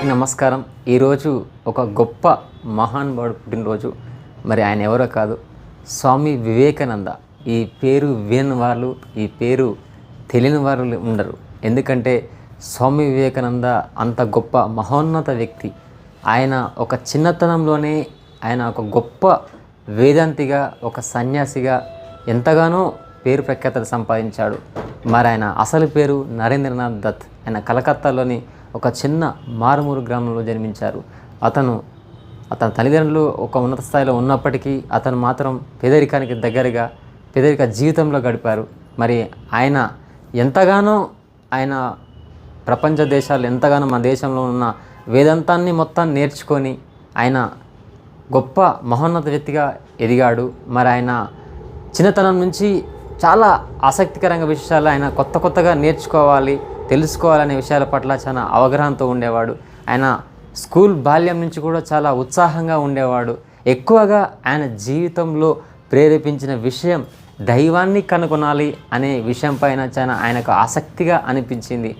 అందరికీ నమస్కారం. ఈరోజు ఒక గొప్ప మహానుభావుడు పుట్టినరోజు. మరి ఆయన ఎవరో కాదు, స్వామి వివేకానంద. ఈ పేరు విని వాళ్ళు, ఈ పేరు తెలియని వారు ఉండరు. ఎందుకంటే స్వామి వివేకానంద అంత గొప్ప మహోన్నత వ్యక్తి. ఆయన ఒక చిన్నతనంలోనే ఆయన ఒక గొప్ప వేదాంతిగా, ఒక సన్యాసిగా ఎంతగానో పేరు ప్రఖ్యాతలు సంపాదించాడు. మరి ఆయన అసలు పేరు నరేంద్రనాథ్ దత్. ఆయన కలకత్తాలోని ఒక చిన్న మారుమూరు గ్రామంలో జన్మించారు. అతని తల్లిదండ్రులు ఒక ఉన్నత స్థాయిలో ఉన్నప్పటికీ అతను మాత్రం పేదరికానికి దగ్గరగా పేదరిక జీవితంలో గడిపారు. మరి ఆయన ఎంతగానో ప్రపంచ దేశాలు ఎంతగానో మన దేశంలో ఉన్న వేదాంతాన్ని మొత్తం నేర్చుకొని ఆయన గొప్ప మహోన్నత వ్యక్తిగా ఎదిగాడు. మరి ఆయన చిన్నతనం నుంచి చాలా ఆసక్తికరంగా విషయాలు ఆయన కొత్తగా నేర్చుకోవాలి, తెలుసుకోవాలనే విషయాల పట్ల చాలా అవగాహనతో ఉండేవాడు. ఆయన స్కూల్ బాల్యం నుంచి కూడా చాలా ఉత్సాహంగా ఉండేవాడు. ఎక్కువగా ఆయన జీవితంలో ప్రేరేపించిన విషయం దైవాన్ని కనుగొనాలి అనే విషయం పైన చాలా ఆయనకు ఆసక్తిగా అనిపించింది.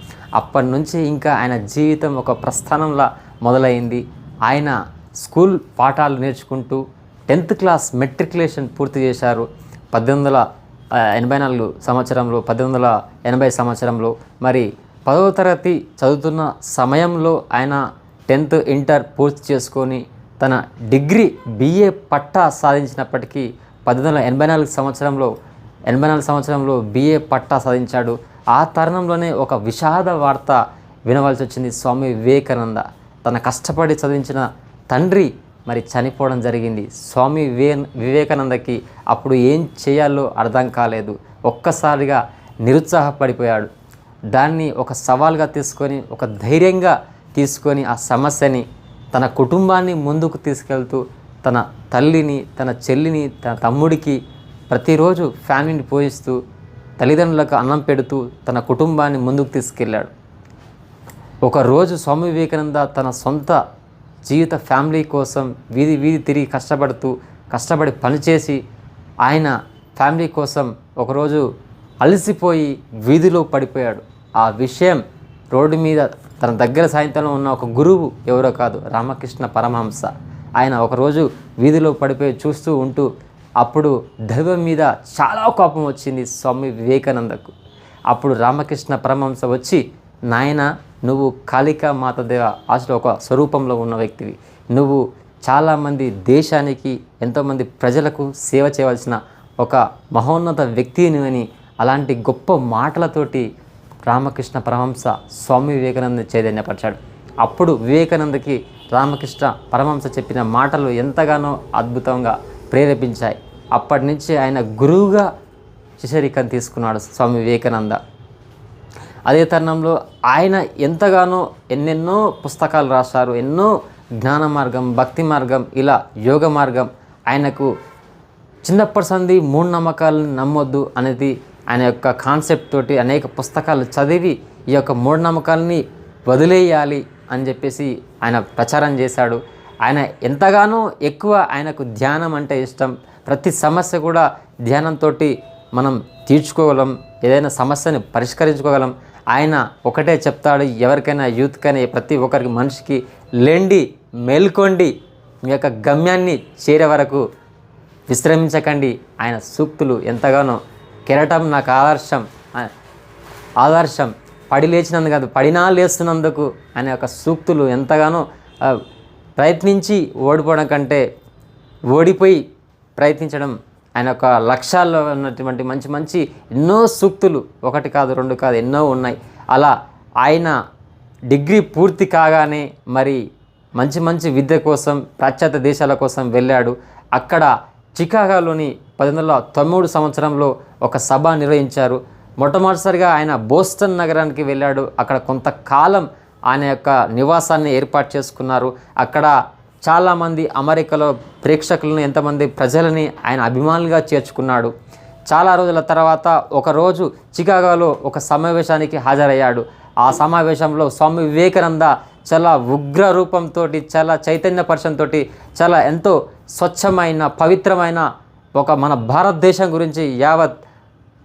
అప్పటి నుంచి ఇంకా ఆయన జీవితం ఒక ప్రస్థానంలా మొదలైంది. ఆయన స్కూల్ పాఠాలు నేర్చుకుంటూ 10th క్లాస్ మెట్రికులేషన్ పూర్తి చేశారు 1880 సంవత్సరంలో. మరి 10వ తరగతి చదువుతున్న సమయంలో ఆయన 10th ఇంటర్ పూర్తి చేసుకొని తన డిగ్రీ BA పట్టా సాధించినప్పటికీ 1884 సంవత్సరంలో BA పట్టా సాధించాడు. ఆ తరుణంలోనే ఒక విషాద వార్త వినవలసి వచ్చింది. స్వామి వివేకానంద తన కష్టపడి చదివించిన తండ్రి మరి చనిపోవడం జరిగింది. స్వామి వివేకానందకి అప్పుడు ఏం చేయాలో అర్థం కాలేదు. ఒక్కసారిగా నిరుత్సాహపడిపోయాడు. దాన్ని ఒక సవాల్గా తీసుకొని, ఒక ధైర్యంగా తీసుకొని ఆ సమస్యని తన కుటుంబాన్ని ముందుకు తీసుకెళ్తూ తన తల్లిని, తన చెల్లిని, తన తమ్ముడికి ప్రతిరోజు ఫ్యామిలీని పోషిస్తూ తల్లిదండ్రులకు అన్నం పెడుతూ తన కుటుంబాన్ని ముందుకు తీసుకెళ్ళాడు. ఒకరోజు స్వామి వివేకానంద తన సొంత జీవిత ఫ్యామిలీ కోసం వీధి తిరిగి కష్టపడి పనిచేసి ఆయన ఫ్యామిలీ కోసం ఒకరోజు అలసిపోయి వీధిలో పడిపోయాడు. ఆ విషయం రోడ్డు మీద తన దగ్గర సాయంత్రంలో ఉన్న ఒక గురువు ఎవరో కాదు, రామకృష్ణ పరమహంస. ఆయన ఒకరోజు వీధిలో పడిపోయి చూస్తూ ఉంటూ అప్పుడు దైవం మీద చాలా కోపం వచ్చింది స్వామి వివేకానందకు. అప్పుడు రామకృష్ణ పరమహంస వచ్చి, నాయన, నువ్వు కాళికా మాతదేవ ఆశలో ఒక స్వరూపంలో ఉన్న వ్యక్తివి. నువ్వు చాలామంది దేశానికి, ఎంతోమంది ప్రజలకు సేవ చేయవలసిన ఒక మహోన్నత వ్యక్తిని అని అలాంటి గొప్ప మాటలతోటి రామకృష్ణ పరమహంస స్వామి వివేకానంద చైతన్యపరిచాడు. అప్పుడు వివేకానందకి రామకృష్ణ పరమహంస చెప్పిన మాటలు ఎంతగానో అద్భుతంగా ప్రేరేపించాయి. అప్పటి నుంచి ఆయన గురువుగా శిష్యరికం తీసుకున్నాడు స్వామి వివేకానంద. అదే తరుణంలో ఆయన ఎంతగానో ఎన్నెన్నో పుస్తకాలు రాశారు. ఎన్నో జ్ఞాన మార్గం, భక్తి మార్గం, ఇలా యోగ మార్గం. ఆయనకు చిన్నప్పటి సంది మూఢనమ్మకాలను నమ్మొద్దు అనేది ఆయన యొక్క కాన్సెప్ట్ తోటి అనేక పుస్తకాలు చదివి ఈ యొక్క మూఢనమ్మకాలని వదిలేయాలి అని చెప్పేసి ఆయన ప్రచారం చేశాడు. ఆయన ఎంతగానో ఎక్కువ ఆయనకు ధ్యానం అంటే ఇష్టం. ప్రతి సమస్య కూడా ధ్యానంతో మనం తీర్చుకోగలం, ఏదైనా సమస్యని పరిష్కరించుకోగలం. ఆయన ఒకటే చెప్తాడు, ఎవరికైనా యూత్కైనా ప్రతి ఒక్కరికి, మనిషికి, లేండి, మేల్కోండి, మీ యొక్క గమ్యాన్ని చేరే వరకు విశ్రమించకండి. ఆయన సూక్తులు ఎంతగానో, కెరటం నాకు ఆదర్శం పడి లేచినందుకు కాదు, పడినా లేస్తున్నందుకు అనే యొక్క సూక్తులు ఎంతగానో ప్రయత్నించి ఓడిపోవడం కంటే ఓడిపోయి ప్రయత్నించడం ఆయన యొక్క లక్ష్యాల్లో ఉన్నటువంటి మంచి ఎన్నో సూక్తులు, ఒకటి కాదు, రెండు కాదు, ఎన్నో ఉన్నాయి. అలా ఆయన డిగ్రీ పూర్తి కాగానే మరి మంచి విద్య కోసం పాశ్చాత్య దేశాల కోసం వెళ్ళాడు. అక్కడ చికాగోలోని 1893 సంవత్సరంలో ఒక సభ నిర్వహించారు. మొట్టమొదటిసారిగా ఆయన బోస్టన్ నగరానికి వెళ్ళాడు. అక్కడ కొంతకాలం ఆయన యొక్క నివాసాన్ని ఏర్పాటు చేసుకున్నారు. అక్కడ చాలామంది అమెరికాలో ప్రేక్షకులను, ఎంతమంది ప్రజలని ఆయన అభిమానులుగా చేర్చుకున్నాడు. చాలా రోజుల తర్వాత ఒకరోజు చికాగోలో ఒక సమావేశానికి హాజరయ్యాడు. ఆ సమావేశంలో స్వామి వివేకానంద చాలా ఉగ్ర రూపంతో, చాలా చైతన్యపరచంతో, చాలా ఎంతో స్వచ్ఛమైన, పవిత్రమైన ఒక మన భారతదేశం గురించి యావత్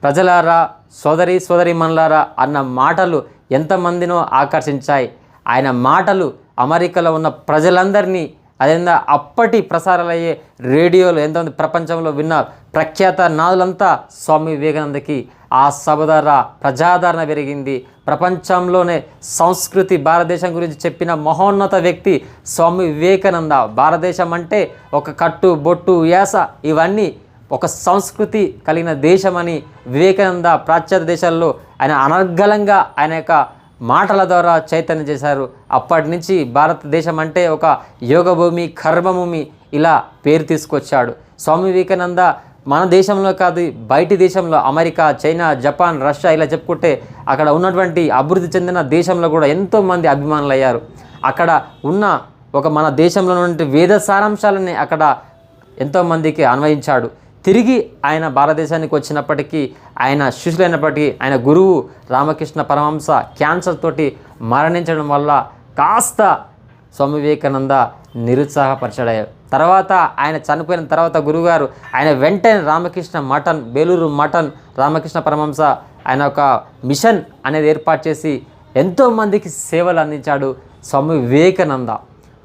ప్రజలారా, సోదరీమణులారా అన్న మాటలు ఎంతమందినో ఆకర్షించాయి. ఆయన మాటలు అమెరికాలో ఉన్న ప్రజలందరినీ అదేవిధంగా అప్పటి ప్రసారాలయ్యే రేడియోలు ఎంతమంది ప్రపంచంలో విన్న ప్రఖ్యాత నాదులంతా స్వామి వివేకానందకి ఆ సభ ద్వారా ప్రజాదరణ పెరిగింది. ప్రపంచంలోనే సంస్కృతి భారతదేశం గురించి చెప్పిన మహోన్నత వ్యక్తి స్వామి వివేకానంద. భారతదేశం అంటే ఒక కట్టు బొట్టు యాస ఇవన్నీ ఒక సంస్కృతి కలిగిన దేశమని వివేకానంద పాశ్చాత్య దేశాల్లో ఆయన అనర్గళంగా ఆయన యొక్క మాటల ద్వారా చైతన్యం చేశారు. అప్పటి నుంచి భారతదేశం అంటే ఒక యోగభూమి కర్మభూమి ఇలా పేరు తీసుకొచ్చాడు. స్వామి వివేకానంద మన దేశంలో కాదు బయటి దేశంలో అమెరికా, చైనా, జపాన్, రష్యా ఇలా చెప్పుకుంటే అక్కడ ఉన్నటువంటి అభివృద్ధి చెందిన దేశంలో కూడా ఎంతోమంది అభిమానులు అయ్యారు. అక్కడ ఉన్న ఒక మన దేశంలో ఉన్నటువంటి వేద సారాంశాలని అక్కడ ఎంతోమందికి అన్వయించాడు. తిరిగి ఆయన భారతదేశానికి వచ్చినప్పటికీ ఆయన శిష్యులైనప్పటికీ ఆయన గురువు రామకృష్ణ పరమహంస క్యాన్సర్ తోటి మరణించడం వల్ల కాస్త స్వామి వివేకానంద నిరుత్సాహపరచడారు. తర్వాత ఆయన చనిపోయిన తర్వాత గురువుగారు ఆయన వెంటనే రామకృష్ణ మఠన్, బేలూరు మఠన్ రామకృష్ణ పరమహంస ఆయన ఒక మిషన్ అనేది ఏర్పాటు చేసి ఎంతోమందికి సేవలు అందించాడు. స్వామి వివేకానంద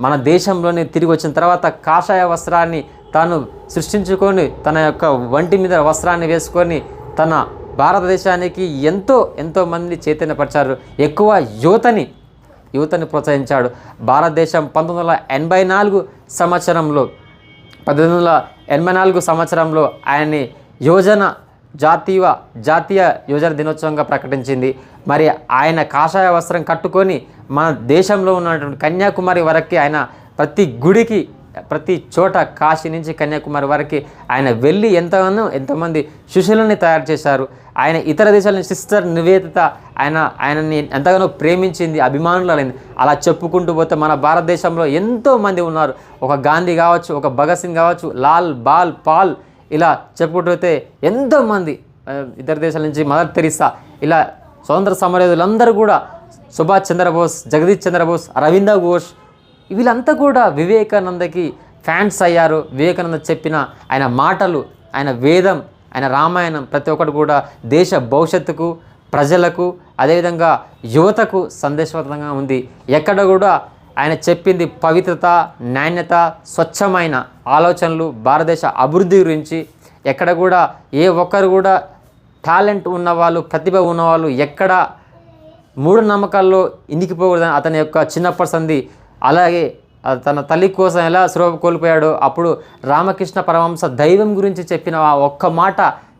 మన దేశంలోనే తిరిగి వచ్చిన తర్వాత కాషాయ వస్త్రాన్ని తాను సృష్టించుకొని తన యొక్క వంటి మీద వస్త్రాన్ని వేసుకొని తన భారతదేశానికి ఎంతోమంది చైతన్యపరిచారు. ఎక్కువ యువతని ప్రోత్సహించాడు. భారతదేశం 1884 సంవత్సరంలో ఆయన్ని జాతీయ యువజన దినోత్సవంగా ప్రకటించింది. మరి ఆయన కాషాయ వస్త్రం కట్టుకొని మన దేశంలో ఉన్నటువంటి కన్యాకుమారి వరకు ఆయన ప్రతి గుడికి ప్రతి చోట కాశీ నుంచి కన్యాకుమారి వరకు ఆయన వెళ్ళి ఎంతోమంది శిష్యులని తయారు చేశారు. ఆయన ఇతర దేశాల సిస్టర్ నివేదిత ఆయనని ఎంతగానో ప్రేమించింది, అభిమానులైంది. అలా చెప్పుకుంటూ పోతే మన భారతదేశంలో ఎంతోమంది ఉన్నారు. ఒక గాంధీ కావచ్చు, ఒక భగత్ సింగ్ కావచ్చు, లాల్, బాల్, పాల్ ఇలా చెప్పుకుంటూ పోతే ఎంతోమంది ఇతర దేశాల నుంచి మదర్ తెరిసా ఇలా స్వతంత్ర సమరయోధులందరూ కూడా, సుభాష్ చంద్రబోస్, జగదీష్ చంద్రబోస్, రవీంద్ర ఘోష్ వీళ్ళంతా కూడా వివేకానందకి ఫ్యాన్స్ అయ్యారు. వివేకానంద చెప్పిన ఆయన మాటలు, ఆయన వేదం, ఆయన రామాయణం ప్రతి ఒక్కటి కూడా దేశ భవిష్యత్తుకు, ప్రజలకు, అదేవిధంగా యువతకు సందేశవంతంగా ఉంది. ఎక్కడ కూడా ఆయన చెప్పింది పవిత్రత, నాణ్యత, స్వచ్ఛమైన ఆలోచనలు, భారతదేశ అభివృద్ధి గురించి. ఎక్కడ కూడా ఏ ఒక్కరు కూడా టాలెంట్ ఉన్నవాళ్ళు, ప్రతిభ ఉన్నవాళ్ళు ఎక్కడ మూఢనమ్మకాల్లో ఇనికిపోకూడదని అతని యొక్క చిన్నప్పటి సంది. అలాగే తన తల్లి కోసం ఎలా స్పృహ కోల్పోయాడో అప్పుడు రామకృష్ణ పరమహంస దైవం గురించి చెప్పిన ఆ ఒక్క మాట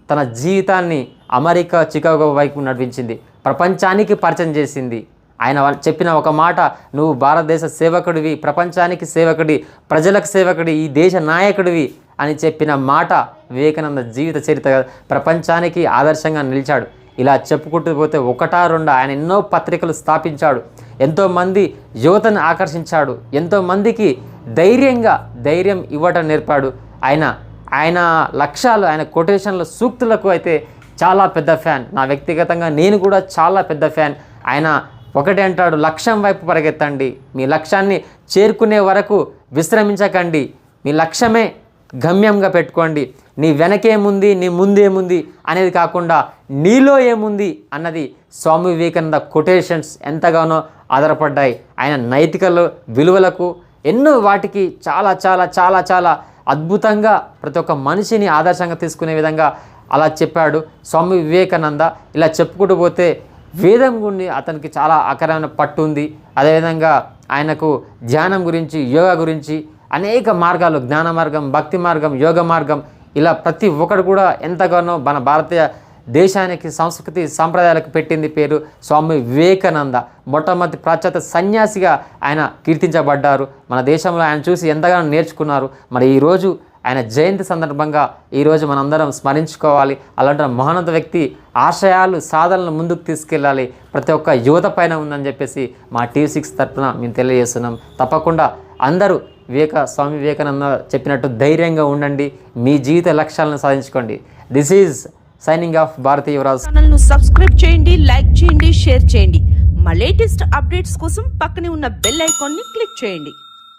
తన జీవితాన్ని అమెరికా, చికాగో వైపు నడిపించింది, ప్రపంచానికి పరిచయం చేసింది. ఆయన చెప్పిన ఒక మాట, నువ్వు భారతదేశ సేవకుడివి, ప్రపంచానికి సేవకుడి, ప్రజలకు సేవకుడి, ఈ దేశ నాయకుడివి అని చెప్పిన మాట వివేకానంద జీవిత చరిత్ర ప్రపంచానికి ఆదర్శంగా నిలిచాడు. ఇలా చెప్పుకుంటూ పోతే ఒకటా రెండా ఆయన ఎన్నో పత్రికలు స్థాపించాడు, ఎంతోమంది యువతను ఆకర్షించాడు, ఎంతోమందికి ధైర్యం ఇవ్వటం నేర్పాడు. ఆయన లక్ష్యాలు, ఆయన కొటేషన్ల సూక్తులకు అయితే చాలా పెద్ద ఫ్యాన్. నా వ్యక్తిగతంగా నేను కూడా చాలా పెద్ద ఫ్యాన్. ఆయన ఒకటే అంటాడు, లక్ష్యం వైపు పరిగెత్తండి, మీ లక్ష్యాన్ని చేరుకునే వరకు విశ్రమించకండి, మీ లక్ష్యమే గమ్యంగా పెట్టుకోండి. నీ వెనకేముంది, నీ ముందేముంది అనేది కాకుండా నీలో ఏముంది అన్నది స్వామి వివేకానంద కొటేషన్స్ ఎంతగానో ఆధారపడ్డాయి. ఆయన నైతిక విలువలకు ఎన్నో వాటికి చాలా చాలా చాలా చాలా అద్భుతంగా ప్రతి ఒక్క మనిషిని ఆదర్శంగా తీసుకునే విధంగా అలా చెప్పాడు స్వామి వివేకానంద. ఇలా చెప్పుకుంటూ పోతే వేదం గురించి అతనికి చాలా ఆకరమైన పట్టు ఉంది. అదేవిధంగా ఆయనకు ధ్యానం గురించి, యోగా గురించి అనేక మార్గాలు, జ్ఞాన మార్గం, భక్తి మార్గం, యోగ మార్గం ఇలా ప్రతి ఒక్కరు కూడా ఎంతగానో మన భారతీయ దేశానికి, సంస్కృతి సాంప్రదాయాలకు పెట్టింది పేరు స్వామి వివేకానంద. మొట్టమొదటి పాశ్చాత్య సన్యాసిగా ఆయన కీర్తించబడ్డారు. మన దేశంలో ఆయన చూసి ఎంతగానో నేర్చుకున్నారు. మరి ఈరోజు ఆయన జయంతి సందర్భంగా ఈరోజు మనందరం స్మరించుకోవాలి. అలాంటి మహోన్నత వ్యక్తి ఆశయాలు, సాధనలు ముందుకు తీసుకెళ్ళాలి, ప్రతి ఒక్క యువత పైన ఉందని చెప్పేసి మా TV6 తరఫున మేము తెలియజేస్తున్నాం. తప్పకుండా అందరూ స్వామి వివేకానంద చెప్పినట్టు ధైర్యంగా ఉండండి, మీ జీవిత లక్ష్యాలను సాధించుకోండి. This is signing off Bharati Yuvaraj. ఛానల్ను సబ్స్క్రైబ్ చేయండి, లైక్ చేయండి, షేర్ చేయండి. మా లేటెస్ట్ అప్డేట్స్ కోసం పక్కనే ఉన్న బెల్ ఐకాన్ని క్లిక్ చేయండి.